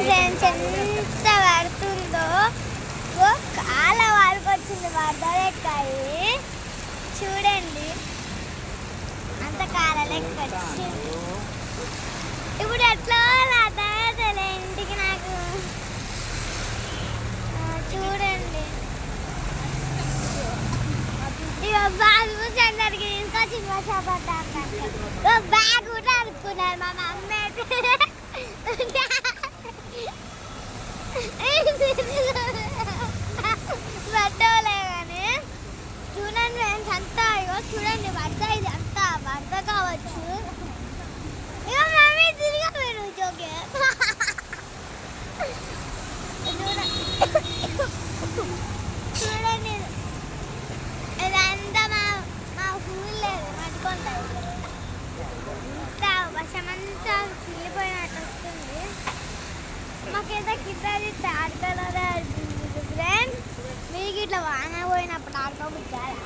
Friends ఎంత పడుతుందో కాల వరకు వచ్చింది వరదలెక్కాయి చూడండి అంత కాల లెక్క వచ్చింది. ఇప్పుడు ఎట్లా తయారు ఇంటికి నాకు చూడండి ఇక బాగు అందరికి తీసుకొచ్చి బ్యాగ్ కూడా అనుకున్నారు మా మమ్మీ పట్టవలే కానీ చూడండి ఫ్రెండ్స్ అంతా ఇగో చూడండి వరద ఇది అంతా వరద కావచ్చు. ఇక మమ్మీ తిరిగి మీరు జోకే చూడండి ఇదంతా మా ఊళ్ళో పట్టుకుంటారు ఇంత వర్షమంతా చీలిపోయినట్టు వస్తుంది. మాకైతే కిందది తాడుకలదే ఫ్రెండ్స్ మీకు ఇట్లా వాన పోయినప్పుడు ఆడుకోబుద్దారా?